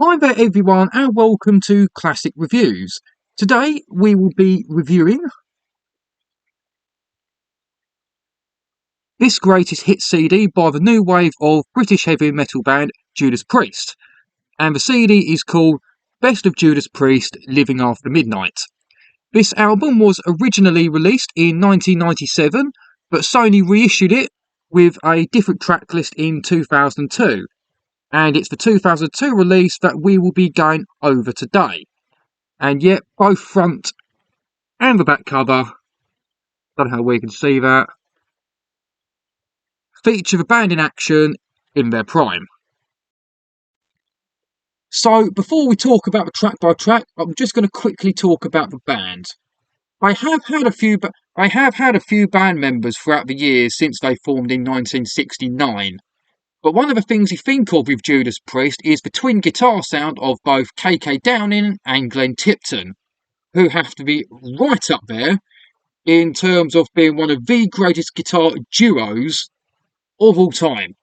Hi there everyone and welcome to Classic Reviews. Today we will be reviewing this greatest hit CD by the new wave of British heavy metal band Judas Priest. And the CD is called Best of Judas Priest Living After Midnight. This album was originally released in 1997, but Sony reissued it with a different track list in 2002. And it's the 2002 release that we will be going over today. And yet, both front and the back cover, don't know how we can see that, feature the band in action in their prime. So, before we talk about the track by track, I'm just going to quickly talk about the band. I have had a few band members throughout the years since they formed in 1969. But one of the things you think of with Judas Priest is the twin guitar sound of both K.K. Downing and Glenn Tipton, who have to be right up there in terms of being one of the greatest guitar duos of all time.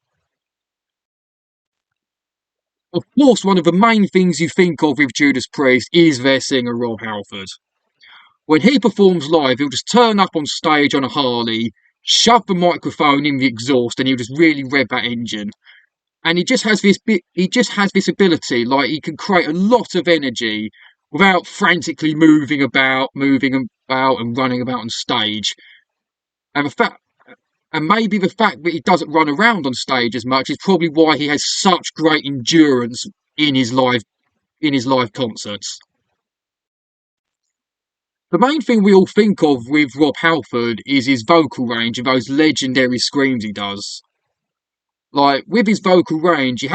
Of course, one of the main things you think of with Judas Priest is their singer Rob Halford. When he performs live, he'll just turn up on stage on a Harley, shove the microphone in the exhaust, and he'll just really rev that engine. And he just has this ability, like he can create a lot of energy without frantically moving about and running about on stage. And maybe the fact that he doesn't run around on stage as much is probably why he has such great endurance in his live concerts. The main thing we all think of with Rob Halford is his vocal range and those legendary screams he does. Like, with his vocal range, he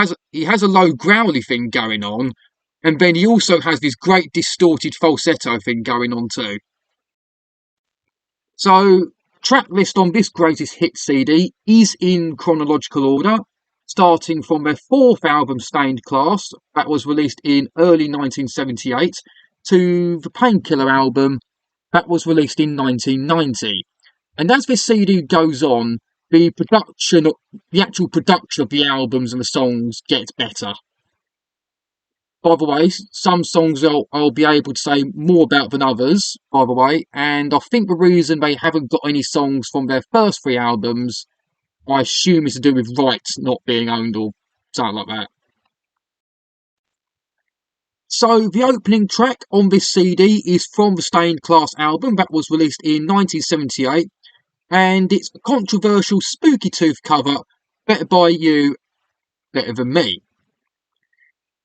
has a low growly thing going on, and then he also has this great distorted falsetto thing going on too. So, track list on this greatest hit CD is in chronological order, starting from their fourth album, Stained Class, that was released in early 1978, to the Painkiller album that was released in 1990. And as this CD goes on, the actual production of the albums and the songs gets better. By the way, some songs I'll be able to say more about than others, by the way, and I think the reason they haven't got any songs from their first three albums, I assume is to do with rights not being owned or something like that. So, the opening track on this CD is from the Stained Class album that was released in 1978, and it's a controversial Spooky Tooth cover, Better By You, Better Than Me.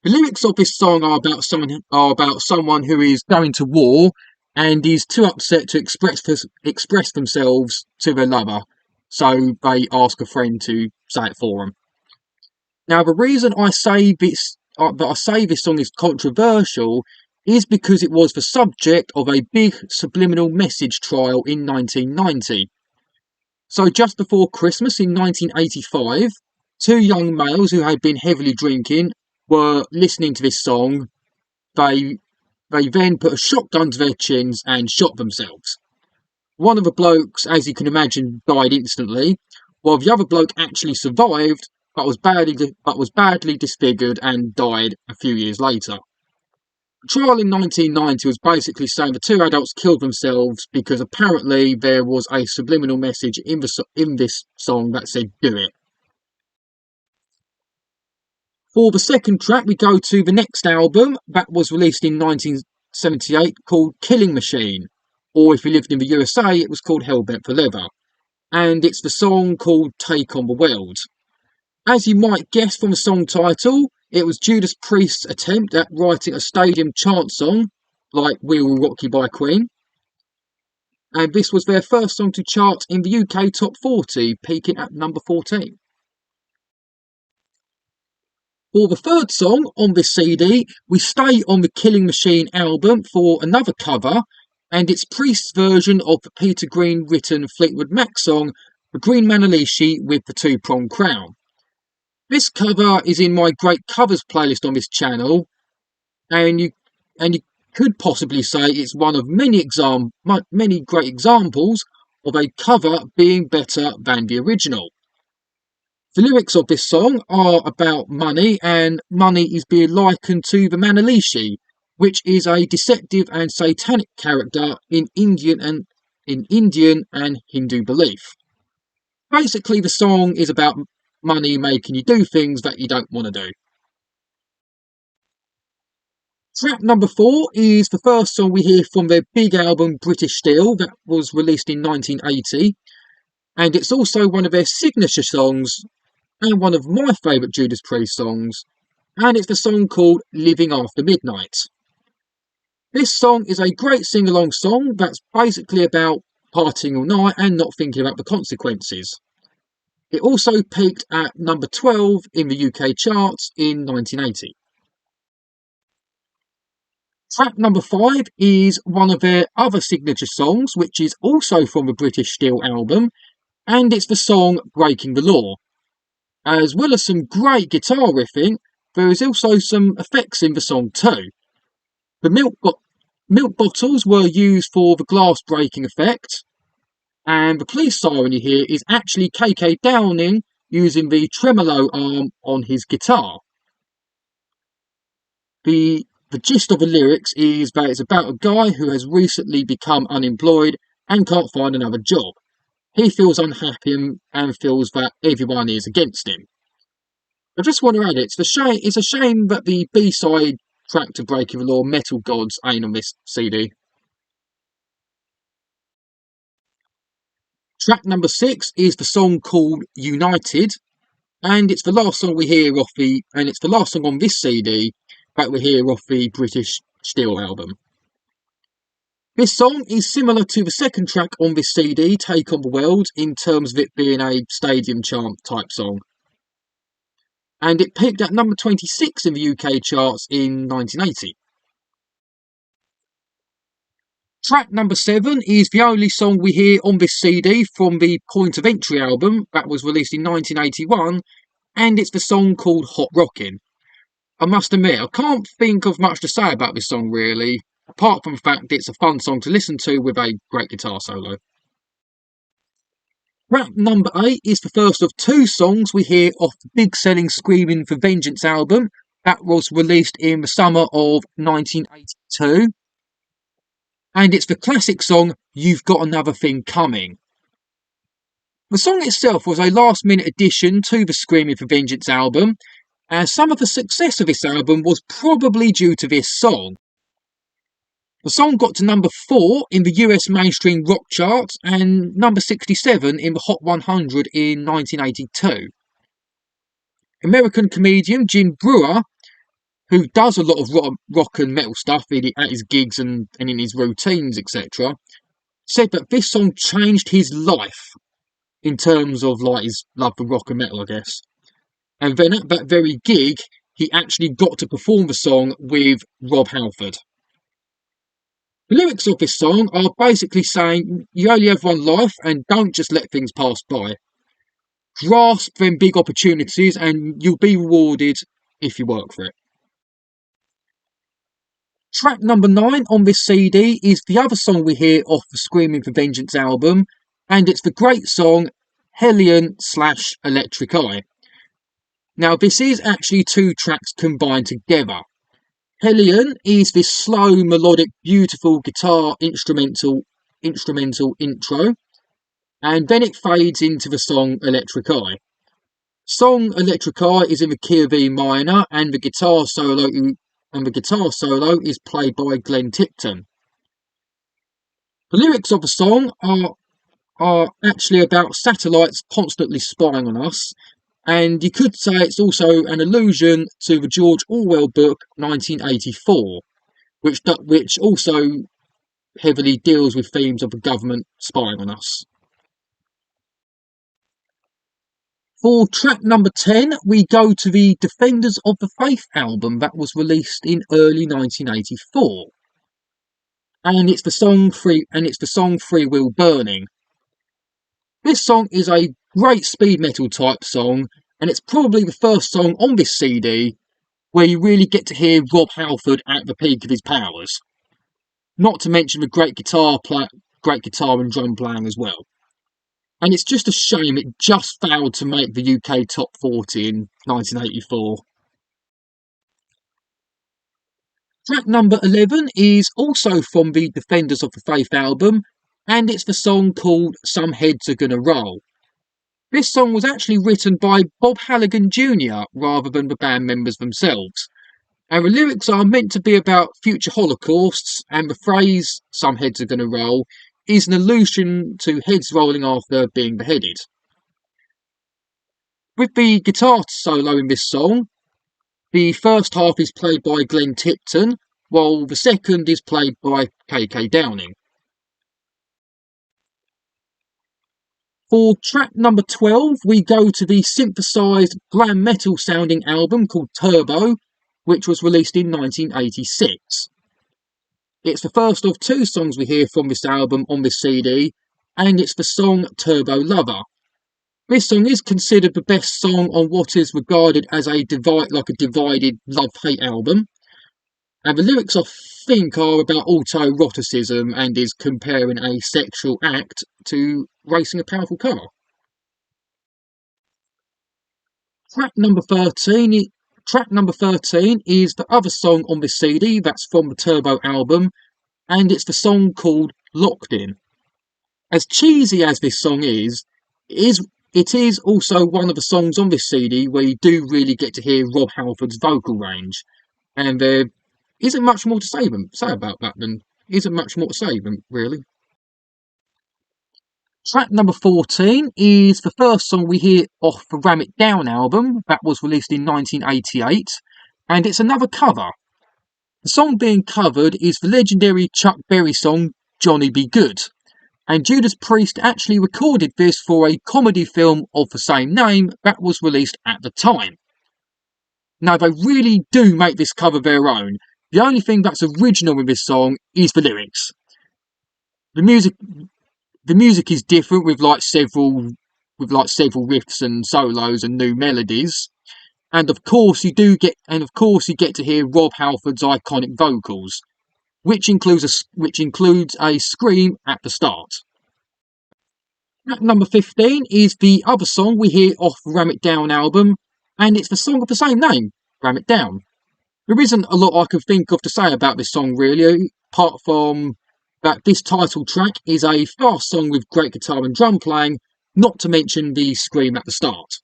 The lyrics of this song are about someone who is going to war and is too upset to express themselves to their lover, so they ask a friend to say it for them. Now, the reason I say this song is controversial is because it was the subject of a big subliminal message trial in 1990. So just before Christmas in 1985, two young males who had been heavily drinking were listening to this song. They then put a shotgun to their chins and shot themselves. One of the blokes, as you can imagine, died instantly, while the other bloke actually survived, but was badly disfigured and died a few years later. The trial in 1990 was basically saying the two adults killed themselves because apparently there was a subliminal message in this song that said, "Do it." For the second track, we go to the next album that was released in 1978 called Killing Machine, or if you lived in the USA, it was called Hellbent for Leather. And it's the song called Take on the World. As you might guess from the song title, it was Judas Priest's attempt at writing a stadium chant song, like We Will Rock You by Queen. And this was their first song to chart in the UK Top 40, peaking at number 14. For the third song on this CD, we stay on the Killing Machine album for another cover, and it's Priest's version of the Peter Green written Fleetwood Mac song, The Green Manalishi with the Two-Pronged Crown. This cover is in my great covers playlist on this channel, and you could possibly say it's one of many great examples of a cover being better than the original. The lyrics of this song are about money, and money is being likened to the Manalishi, which is a deceptive and satanic character in Indian and Hindu belief. Basically, the song is about money making you do things that you don't want to do. Track number 4 is the first song we hear from their big album British Steel that was released in 1980, and it's also one of their signature songs and one of my favourite Judas Priest songs, and it's the song called Living After Midnight. This song is a great sing-along song that's basically about partying all night and not thinking about the consequences. It also peaked at number 12 in the UK charts in 1980. Track number 5 is one of their other signature songs, which is also from the British Steel album, and it's the song Breaking the Law. As well as some great guitar riffing, there is also some effects in the song too. The milk bottles were used for the glass breaking effect, and the police siren you hear is actually KK Downing using the tremolo arm on his guitar. The gist of the lyrics is that it's about a guy who has recently become unemployed and can't find another job. He feels unhappy and feels that everyone is against him. I just want to add it's a shame that the B-side track to Breaking the Law, Metal Gods, ain't on this CD. Track number 6 is the song called United, and it's the last song we hear it's the last song on this CD that we hear off the British Steel album. This song is similar to the second track on this CD, Take on the World, in terms of it being a stadium chant type song. And it peaked at number 26 in the UK charts in 1980. Track number 7 is the only song we hear on this CD from the Point of Entry album that was released in 1981, and it's the song called Hot Rockin'. I must admit, I can't think of much to say about this song really, apart from the fact it's a fun song to listen to with a great guitar solo. Track number 8 is the first of 2 songs we hear off the big-selling Screaming for Vengeance album that was released in the summer of 1982. And it's the classic song, You've Got Another Thing Coming. The song itself was a last-minute addition to the Screaming for Vengeance album, and some of the success of this album was probably due to this song. The song got to number 4 in the US mainstream rock charts and number 67 in the Hot 100 in 1982. American comedian Jim Brewer, who does a lot of rock and metal stuff at his gigs and in his routines, etc., said that this song changed his life in terms of like his love for rock and metal, I guess. And then at that very gig, he actually got to perform the song with Rob Halford. The lyrics of this song are basically saying you only have one life and don't just let things pass by. Grasp them big opportunities and you'll be rewarded if you work for it. Track number 9 on this CD is the other song we hear off the Screaming for Vengeance album, and it's the great song Hellion/Electric Eye. Now this is actually 2 tracks combined together. Hellion is this slow, melodic, beautiful guitar instrumental intro, and then it fades into the song Electric Eye. Song Electric Eye is in the key of E minor, and the guitar solo is played by Glenn Tipton. The lyrics of the song are actually about satellites constantly spying on us, and you could say it's also an allusion to the George Orwell book 1984, which also heavily deals with themes of the government spying on us. For track number 10, we go to the Defenders of the Faith album that was released in early 1984. And it's the song Freewheel Burning. This song is a great speed metal type song, and it's probably the first song on this CD where you really get to hear Rob Halford at the peak of his powers. Not to mention the great guitar and drum playing as well. and it's just a shame it just failed to make the UK top 40 in 1984. Track number 11 is also from the Defenders of the Faith album, and it's the song called Some Heads Are Gonna Roll. This song was actually written by Bob Halligan Jr. rather than the band members themselves, and the lyrics are meant to be about future holocausts, and the phrase "some heads are gonna roll" is an allusion to heads rolling after being beheaded. With the guitar solo in this song, the first half is played by Glenn Tipton, while the second is played by KK Downing. For track number 12, we go to the synthesised glam metal sounding album called Turbo, which was released in 1986. It's the first of two songs we hear from this album on this CD, and it's the song Turbo Lover. This song is considered the best song on what is regarded as a divided love-hate album, and the lyrics I think are about autoeroticism and is comparing a sexual act to racing a powerful car. Track number 13 is the other song on this CD that's from the Turbo album, and it's the song called Locked In. As cheesy as this song is, it is also one of the songs on this CD where you do really get to hear Rob Halford's vocal range, and there isn't much more to say about that than really. Track number 14 is the first song we hear off the Ram It Down album that was released in 1988, and it's another cover. The song being covered is the legendary Chuck Berry song Johnny Be Good, and Judas Priest actually recorded this for a comedy film of the same name that was released at the time. Now, they really do make this cover their own. The only thing that's original with this song is the lyrics. The music is different with several riffs and solos and new melodies, and of course you get to hear Rob Halford's iconic vocals, which includes a scream at the start. Track number 15 is the other song we hear off the Ram It Down album, and it's the song of the same name, Ram It Down. There isn't a lot I can think of to say about this song really, apart from that this title track is a fast song with great guitar and drum playing, not to mention the scream at the start.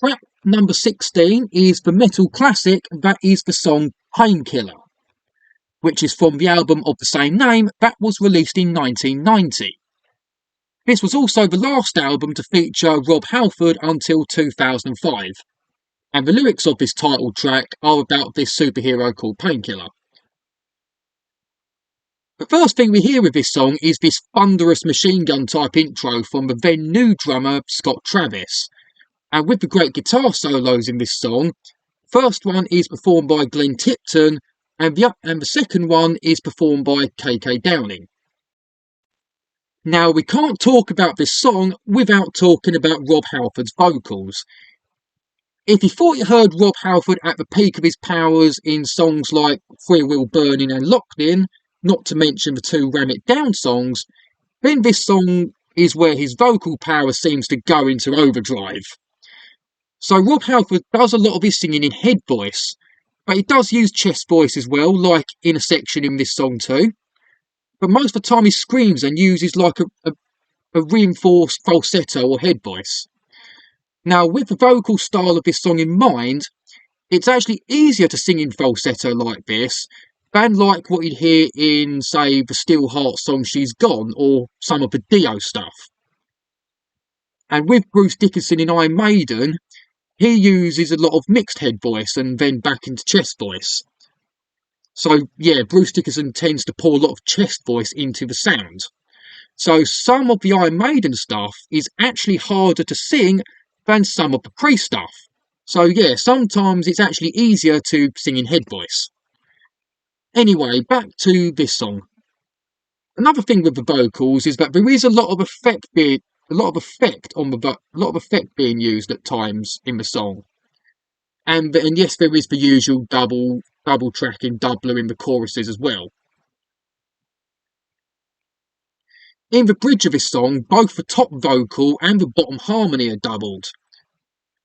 Track number 16 is the metal classic that is the song Painkiller, which is from the album of the same name that was released in 1990. This was also the last album to feature Rob Halford until 2005, and the lyrics of this title track are about this superhero called Painkiller. The first thing we hear with this song is this thunderous machine gun type intro from the then new drummer Scott Travis, and with the great guitar solos in this song, first one is performed by Glenn Tipton, and the second one is performed by KK Downing. Now, we can't talk about this song without talking about Rob Halford's vocals. If you thought you heard Rob Halford at the peak of his powers in songs like Freewheel Burning and Locked In, not to mention the two Ram It Down songs, then this song is where his vocal power seems to go into overdrive. So Rob Halford does a lot of his singing in head voice, but he does use chest voice as well, like in a section in this song too. But most of the time he screams and uses like a reinforced falsetto or head voice. Now, with the vocal style of this song in mind, it's actually easier to sing in falsetto like this than like what you'd hear in, say, the Steel Heart song She's Gone or some of the Dio stuff. And with Bruce Dickinson in Iron Maiden, he uses a lot of mixed head voice and then back into chest voice. So, yeah, Bruce Dickinson tends to pour a lot of chest voice into the sound. So some of the Iron Maiden stuff is actually harder to sing than some of the Priest stuff. So, yeah, sometimes it's actually easier to sing in head voice. Anyway, back to this song. Another thing with the vocals is that there is a lot of effect being used at times in the song. And yes, there is the usual double tracking doubler in the choruses as well. In the bridge of this song, both the top vocal and the bottom harmony are doubled.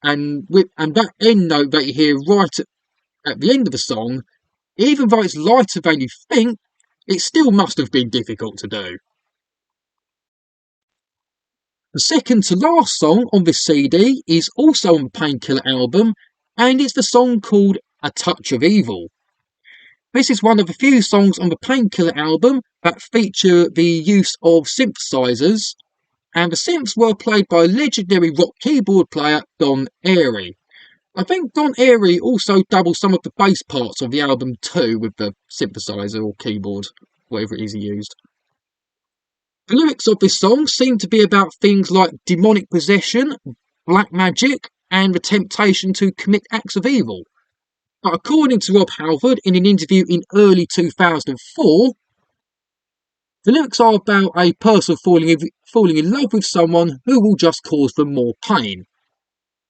And that end note that you hear right at the end of the song, even though it's lighter than you think, it still must have been difficult to do. The second to last song on this CD is also on the Painkiller album, and it's the song called A Touch of Evil. This is one of the few songs on the Painkiller album that feature the use of synthesizers, and the synths were played by legendary rock keyboard player Don Airey. I think Don Airey also doubles some of the bass parts of the album too with the synthesizer or keyboard, whatever it is he used. The lyrics of this song seem to be about things like demonic possession, black magic, and the temptation to commit acts of evil. But according to Rob Halford in an interview in early 2004, the lyrics are about a person falling in love with someone who will just cause them more pain.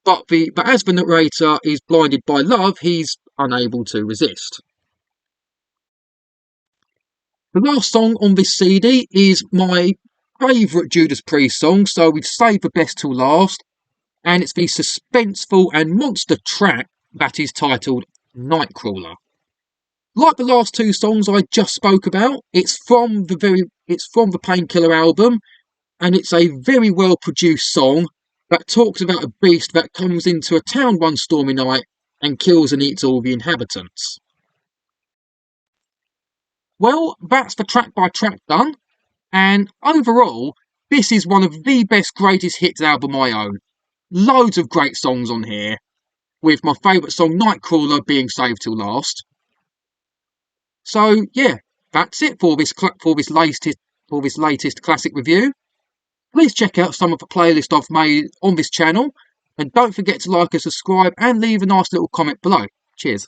But as the narrator is blinded by love, he's unable to resist. The last song on this CD is my favourite Judas Priest song, so we've saved the best till last, and it's the suspenseful and monster track that is titled Nightcrawler. Like the last two songs I just spoke about, it's from the Painkiller album, and it's a very well produced song that talks about a beast that comes into a town one stormy night and kills and eats all the inhabitants. Well, that's the track by track done, and overall, this is one of the best greatest hits album I own. Loads of great songs on here, with my favourite song Nightcrawler being saved till last. So yeah, that's it for this latest classic review. Please check out some of the playlists I've made on this channel, and don't forget to like and subscribe and leave a nice little comment below. Cheers.